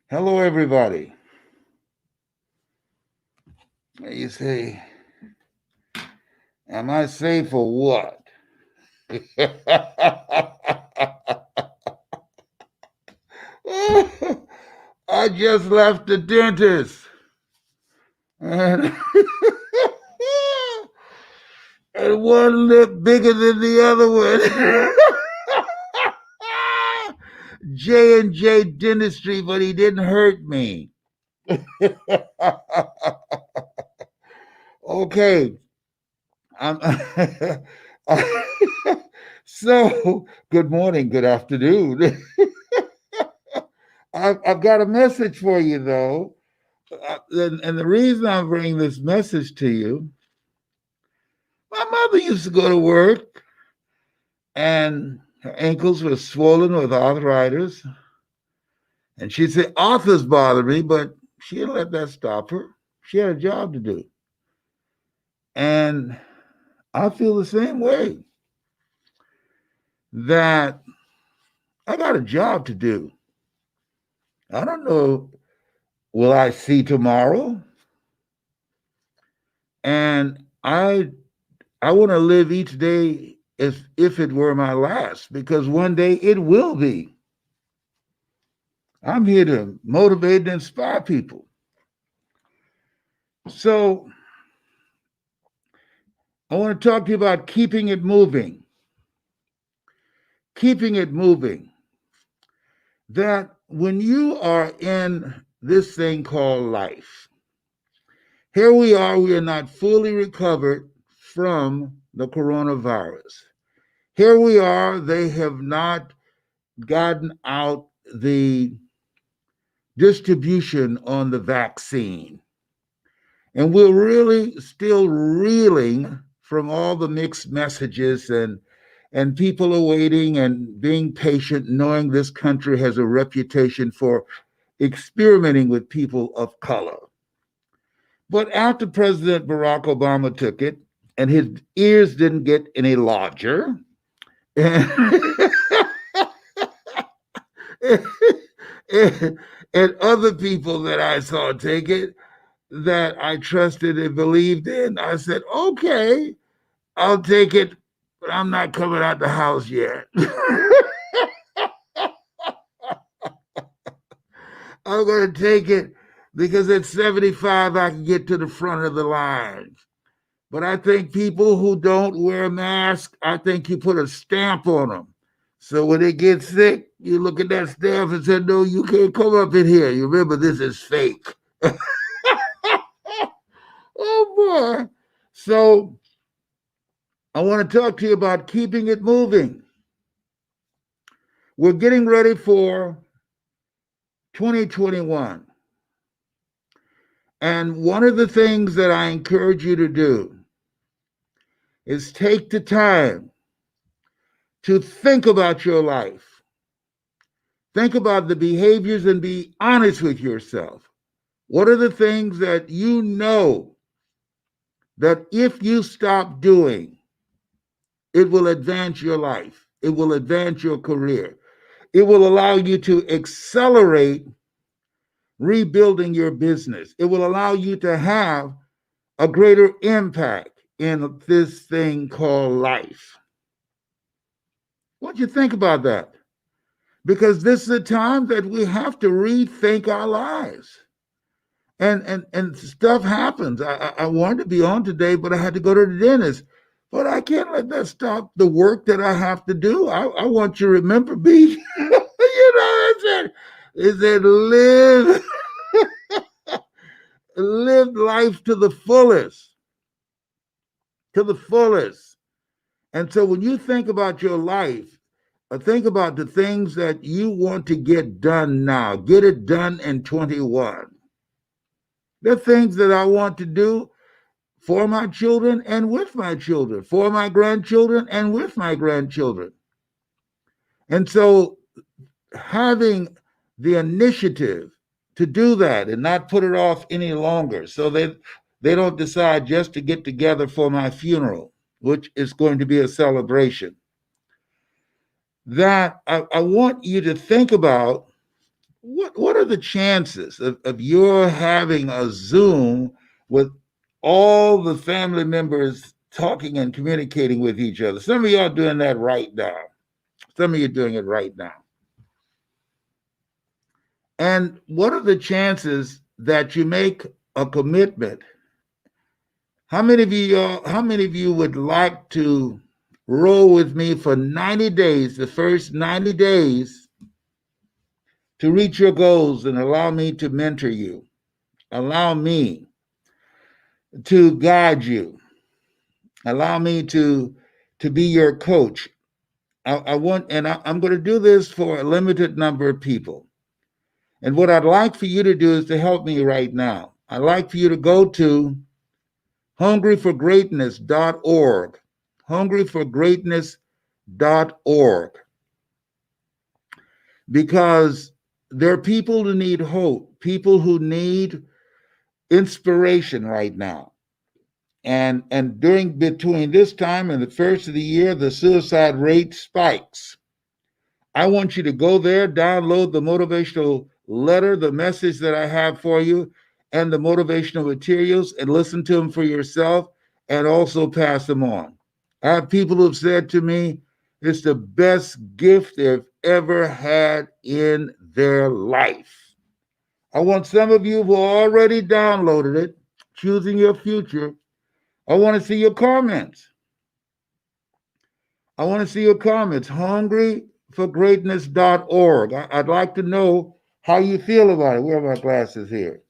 Hello, everybody. You say, am I safe or what? I just left the dentist. And, and one lip bigger than the other one. J&J Dentistry, but he didn't hurt me. Okay. I'm so, good morning, good afternoon. I've got a message for you, though. And the reason I'm bringing this message to you, my mother used to go to work and her ankles were swollen with arthritis. And she'd say, Arthur's bother me, but she didn't let that stop her. She had a job to do. And I feel the same way, that I got a job to do. I don't know, will I see tomorrow? And I want to live each day as if it were my last, because one day it will be. I'm here to motivate and inspire people. So I want to talk to you about keeping it moving. Keeping it moving. That when you are in this thing called life, here we are not fully recovered from the coronavirus. Here we are, they have not gotten out the distribution on the vaccine. And we're really still reeling from all the mixed messages, and people are waiting and being patient, knowing this country has a reputation for experimenting with people of color. But after President Barack Obama took it, and his ears didn't get any larger, and, and other people that I saw take it, that I trusted and believed in, I said, okay, I'll take it, but I'm not coming out the house yet. I'm going to take it because at 75, I can get to the front of the line. But I think people who don't wear masks, I think you put a stamp on them. So when they get sick, you look at that stamp and say, no, you can't come up in here. You remember, this is fake. Oh, boy. So I want to talk to you about keeping it moving. We're getting ready for 2021. And one of the things that I encourage you to do is take the time to think about your life. Think about the behaviors and be honest with yourself. What are the things that you know that if you stop doing, it will advance your life? It will advance your career. It will allow you to accelerate rebuilding your business. It will allow you to have a greater impact in this thing called life. What do you think about that? Because this is a time that we have to rethink our lives. And stuff happens. I wanted to be on today, but I had to go to the dentist. But I can't let that stop the work that I have to do. I want you to remember me. You know, it said live life to the fullest. To the fullest. And so when you think about your life, think about the things that you want to get done now. Get it done in 21. There are things that I want to do for my children and with my children, for my grandchildren and with my grandchildren. And so having the initiative to do that and not put it off any longer, so that they don't decide just to get together for my funeral, which is going to be a celebration. That I want you to think about what are the chances of your having a Zoom with all the family members talking and communicating with each other? Some of y'all doing that right now. Some of you doing it right now. And what are the chances that you make a commitment? How many of you would like to roll with me for 90 days, the first 90 days, to reach your goals and allow me to mentor you? Allow me to guide you. Allow me to be your coach. I want, and I'm going to do this for a limited number of people. And what I'd like for you to do is to help me right now. I'd like for you to go to hungryforgreatness.org, hungryforgreatness.org, because there are people who need hope, people who need inspiration right now. And during between this time and the first of the year, the suicide rate spikes. I want you to go there, download the motivational letter, the message that I have for you, and the motivational materials, and listen to them for yourself, and also pass them on. I have people who've said to me, it's the best gift they've ever had in their life. I want some of you who already downloaded it, Choosing Your Future. I want to see your comments. I want to see your comments. Hungryforgreatness.org. I'd like to know how you feel about it. Where are my glasses here?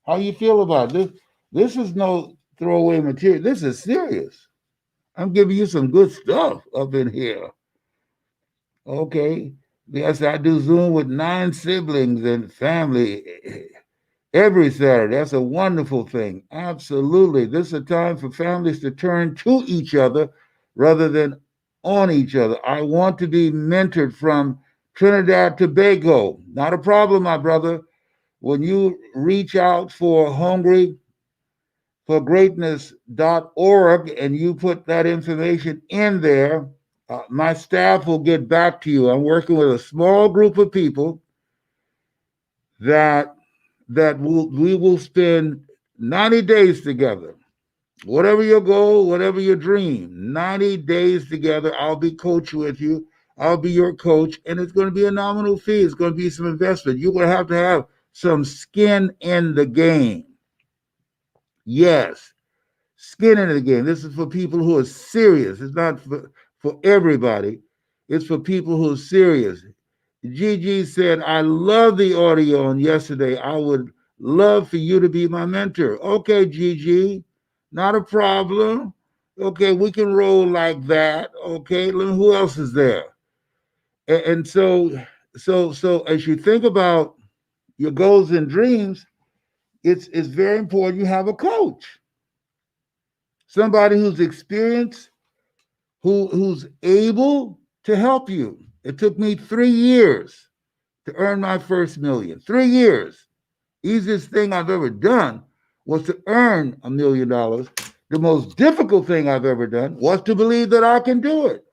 How you feel about this? This is no throwaway material. This is serious. I'm giving you some good stuff up in here. Okay. Yes, I do Zoom with 9 siblings and family every Saturday. That's a wonderful thing. Absolutely. This is a time for families to turn to each other rather than on each other. I want to be mentored from Trinidad and Tobago. Not a problem, my brother. When you reach out for hungryforgreatness.org and you put that information in there, my staff will get back to you. I'm working with a small group of people that we will spend 90 days together. Whatever your goal, whatever your dream, 90 days together, I'll be coach with you. I'll be your coach, and it's going to be a nominal fee. It's going to be some investment. You're going to have some skin in the game. Yes, skin in the game. This is for people who are serious. It's not for everybody. It's for people who are serious. Gigi said, I love the audio on yesterday. I would love for you to be my mentor. Okay, Gigi, not a problem. Okay, we can roll like that. Okay, who else is there? And so as you think about your goals and dreams, it's very important you have a coach, somebody who's experienced, who's able to help you. It took me 3 years to earn my first million. 3 years. Easiest thing I've ever done was to earn $1 million. The most difficult thing I've ever done was to believe that I can do it.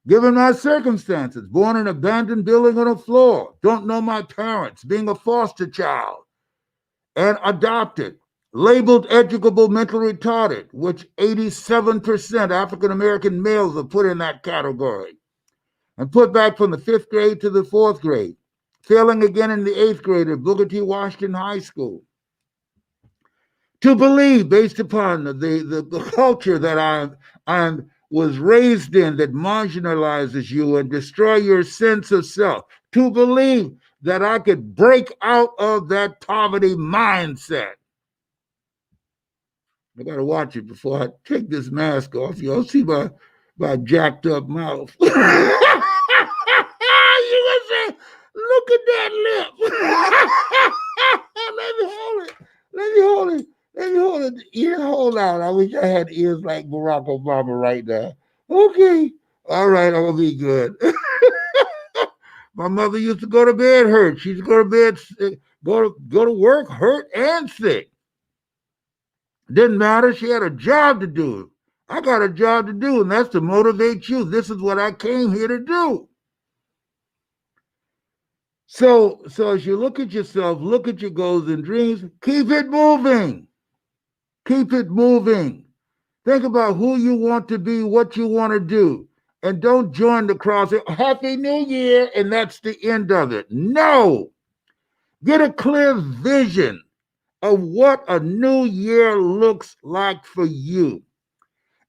Given my circumstances, born in an abandoned building on a floor, don't know my parents, being a foster child, and adopted, labeled educable mentally retarded, which 87% African American males are put in that category, and put back from the 5th grade to the 4th grade, failing again in the 8th grade at Booker T. Washington High School. To believe, based upon the culture that I was raised in, that marginalizes you and destroy your sense of self, to believe that I could break out of that poverty mindset. I gotta watch it before I take this mask off. Y'all see my jacked up mouth. You gonna say, look at that lip. Let me hold it. Let me hold it. Let me hold it. Ear hold out. I wish I had ears like Barack Obama right now. Okay. All right, I'm gonna be good. My mother used to go to bed hurt. She used to go to bed, go to work hurt and sick. Didn't matter. She had a job to do. I got a job to do, and that's to motivate you. This is what I came here to do. So as you look at yourself, look at your goals and dreams, keep it moving. Keep it moving. Think about who you want to be, what you want to do. And don't join the crowd. Say, Happy New Year, and that's the end of it. No. Get a clear vision of what a new year looks like for you.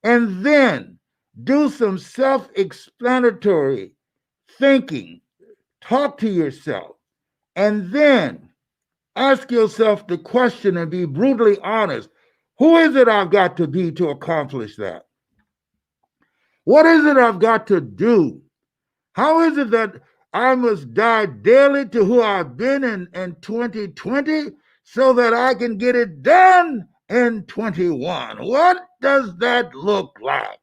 And then do some self explanatory thinking. Talk to yourself. And then ask yourself the question and be brutally honest. Who is it I've got to be to accomplish that? What is it I've got to do? How is it that I must die daily to who I've been in 2020 so that I can get it done in 21? What does that look like?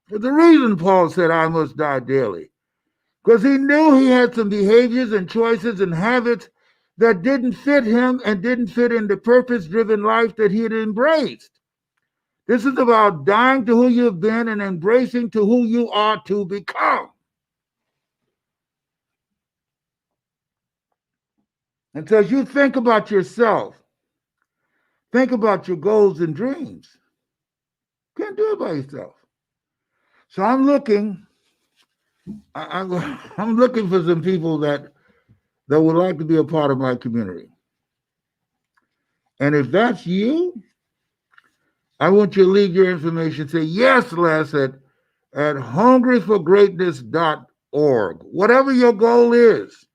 There's a reason Paul said, I must die daily. Because he knew he had some behaviors and choices and habits that didn't fit him and didn't fit in the purpose driven life that he had embraced. This is about dying to who you've been and embracing to who you are to become. And so as you think about yourself, think about your goals and dreams. You can't do it by yourself. So I'm looking for some people that would like to be a part of my community. And if that's you, I want you to leave your information. Say, yes, Les, at hungryforgreatness.org. Whatever your goal is,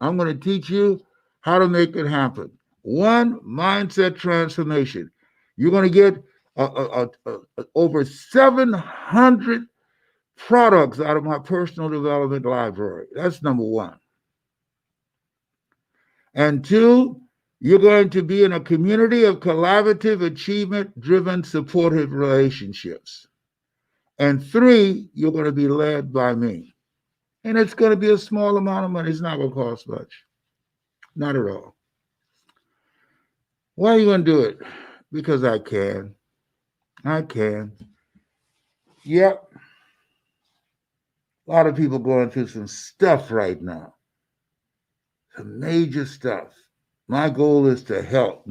I'm going to teach you how to make it happen. One, mindset transformation. You're going to get over 700 products out of my personal development library. That's number one. And two, you're going to be in a community of collaborative, achievement-driven, supportive relationships. And three, you're going to be led by me. And it's going to be a small amount of money. It's not going to cost much. Not at all. Why are you going to do it? Because I can. I can. Yep. A lot of people going through some stuff right now. Some major stuff. My goal is to help.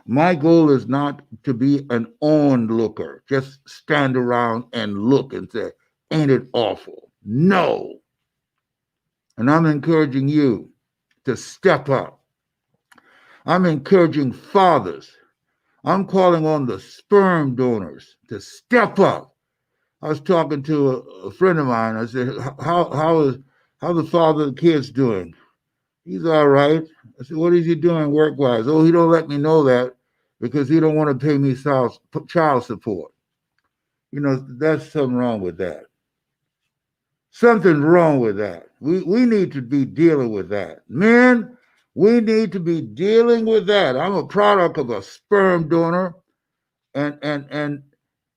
My goal is not to be an onlooker. Just stand around and look and say, ain't it awful? No. And I'm encouraging you to step up. I'm encouraging fathers. I'm calling on the sperm donors to step up. I was talking to a friend of mine. I said, how the father of the kids doing? He's all right. I said, what is he doing work-wise? Oh, he don't let me know that because he don't want to pay me child support. You know, that's something wrong with that. Something wrong with that. We need to be dealing with that. Men, we need to be dealing with that. I'm a product of a sperm donor, and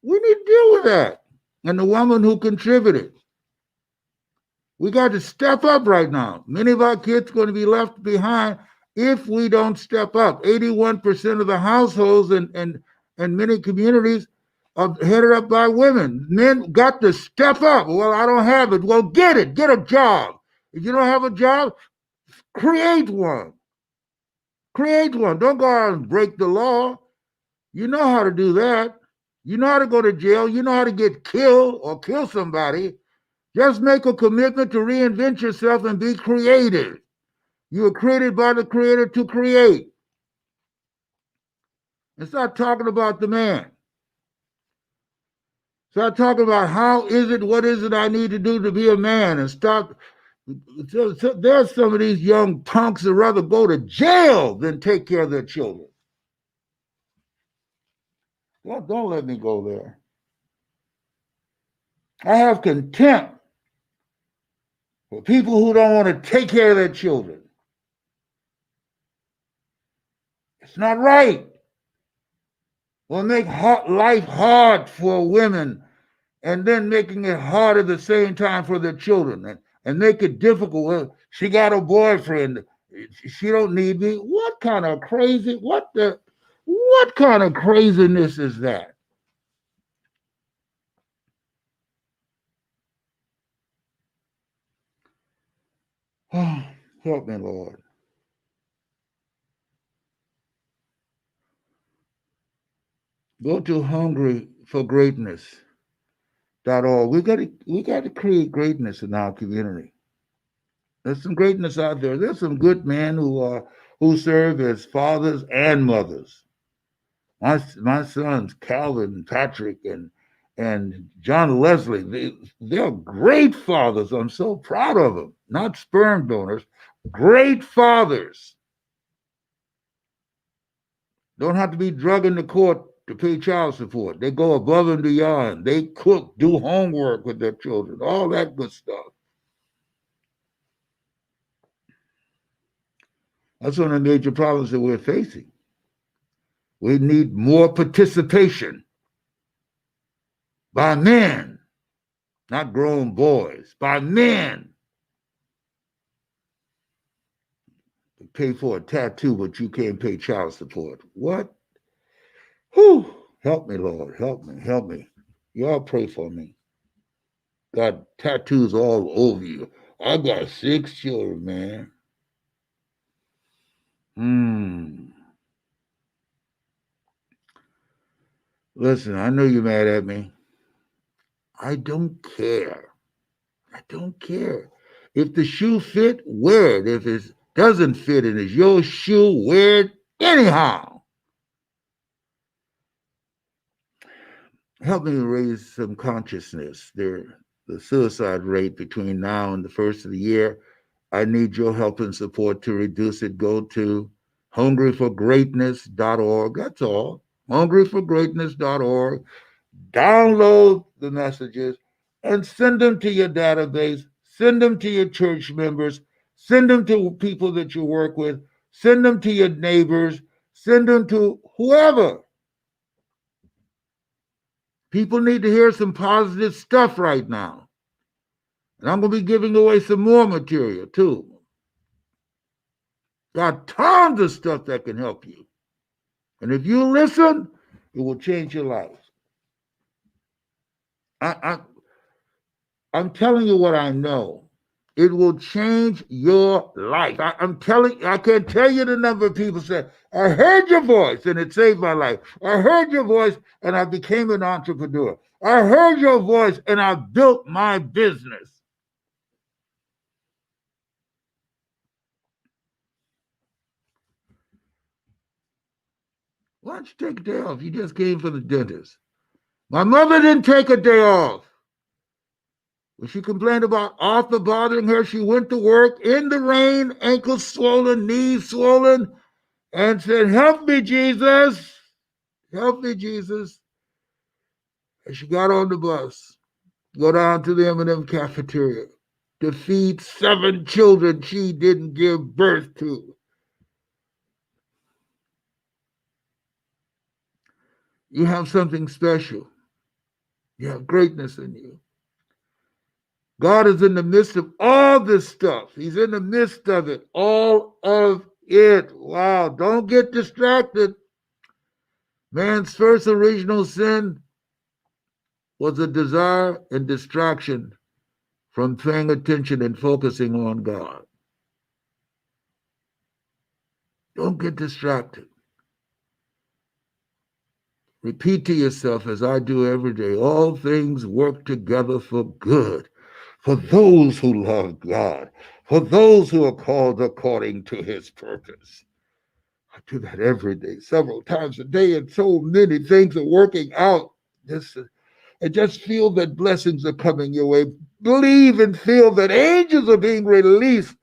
we need to deal with that. And the woman who contributed. We got to step up right now. Many of our kids are going to be left behind if we don't step up. 81% of the households in many communities are headed up by women. Men got to step up. Well, I don't have it. Well, get it. Get a job. If you don't have a job, create one. Create one. Don't go out and break the law. You know how to do that. You know how to go to jail. You know how to get killed or kill somebody. Just make a commitment to reinvent yourself and be creative. You were created by the Creator to create. And start talking about the man. Start talking about what is it I need to do to be a man, and stop. There's some of these young punks that rather go to jail than take care of their children. Don't let me go there. I have contempt for people who don't want to take care of their children. It's not right. We'll make life hard for women and then making it hard at the same time for their children and make it difficult. Well, she got a boyfriend. She don't need me. What kind of craziness is that? Oh, help me, Lord. Go to hungryforgreatness.org. We got to create greatness in our community. There's some greatness out there. There's some good men who serve as fathers and mothers. My sons, Calvin, Patrick, and John Leslie, they're great fathers. I'm so proud of them. Not sperm donors, great fathers. Don't have to be drugging the court to pay child support. They go above and beyond. They cook, do homework with their children, all that good stuff. That's one of the major problems that we're facing. We need more participation by men, not grown boys, by men. Pay for a tattoo, but you can't pay child support. What? Whew. Help me, Lord. Help me. Help me. Y'all pray for me. Got tattoos all over you. I got 6 children, man. Listen, I know you're mad at me. I don't care. I don't care. If the shoe fit, wear it. If it doesn't fit and it's your shoe, wear it anyhow. Help me raise some consciousness. The suicide rate between now and the first of the year, I need your help and support to reduce it. Go to hungryforgreatness.org. That's all. Hungryforgreatness.org. Download the messages and send them to your database. Send them to your church members. Send them to people that you work with. Send them to your neighbors. Send them to whoever. People need to hear some positive stuff right now. And I'm going to be giving away some more material too. Got tons of stuff that can help you. And if you listen, it will change your life. I'm telling you what I know. It will change your life. I can't tell you the number of people say, I heard your voice and it saved my life. I heard your voice and I became an entrepreneur. I heard your voice and I built my business. Why don't you take a day off? You just came from the dentist. My mother didn't take a day off. When she complained about Arthur bothering her, she went to work in the rain, ankles swollen, knees swollen, and said, help me, Jesus. Help me, Jesus. And she got on the bus, go down to the M&M cafeteria to feed 7 children she didn't give birth to. You have something special. You have greatness in you. God is in the midst of all this stuff. He's in the midst of it, all of it. Wow, don't get distracted. Man's first original sin was a desire and distraction from paying attention and focusing on God. Don't get distracted. Repeat to yourself, as I do every day, all things work together for good, for those who love God, for those who are called according to his purpose. I do that every day, several times a day, and so many things are working out. And just feel that blessings are coming your way. Believe and feel that angels are being released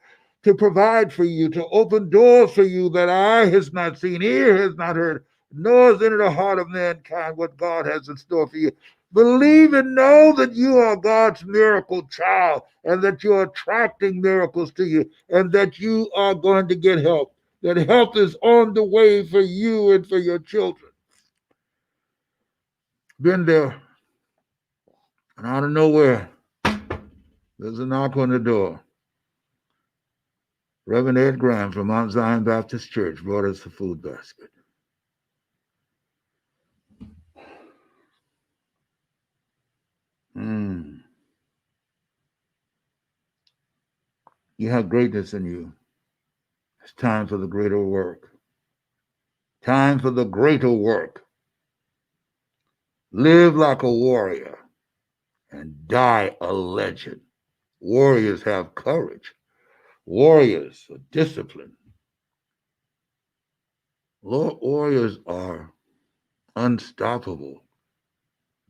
to provide for you, to open doors for you that eye has not seen, ear has not heard, nor has entered the heart of mankind what God has in store for you. Believe and know that you are God's miracle child and that you're attracting miracles to you and that you are going to get help. That help is on the way for you and for your children. Been there. And out of nowhere, there's a knock on the door. Reverend Ed Graham from Mount Zion Baptist Church brought us a food basket. You have greatness in you. It's time for the greater work. Time for the greater work. Live like a warrior and die a legend. Warriors have courage. Warriors are disciplined. Warriors are unstoppable.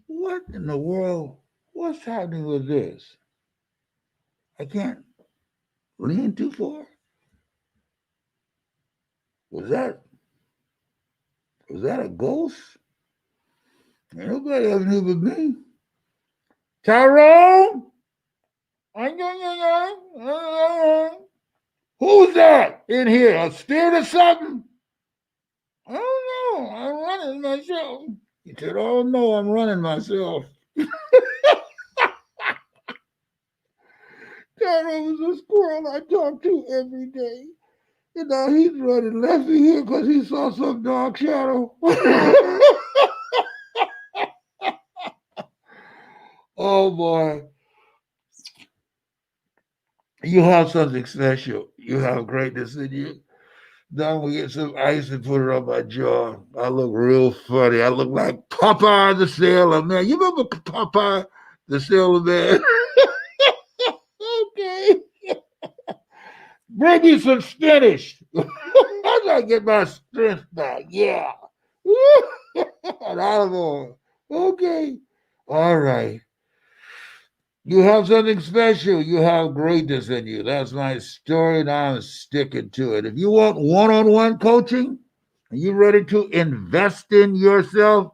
What in the world? What's happening with this? I can't lean too far. Was that a ghost? Ain't nobody ever knew but me. Tyrone? Who's that in here? A spirit or something? I don't know. I'm running myself. He said, oh no, I'm running myself. Tyrone was a squirrel I talk to every day. And now he's running left here because he saw some dark shadow. Oh boy. You have something special. You have greatness in you. Now I'm gonna get some ice and put it on my jaw. I look real funny. I look like Popeye the Sailor Man. You remember Popeye the Sailor Man? Okay. Bring me some spinach. I gotta get my strength back. Yeah. An olive oil. Okay. All right. You have something special. You have greatness in you. That's my story, and I'm sticking to it. If you want one-on-one coaching, are you ready to invest in yourself?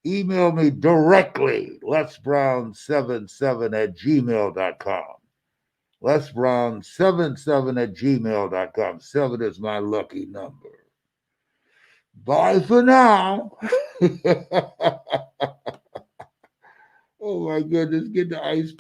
Email me directly, lesbrown77@gmail.com. lesbrown77@gmail.com. 7 is my lucky number. Bye for now. Oh my goodness, get the ice.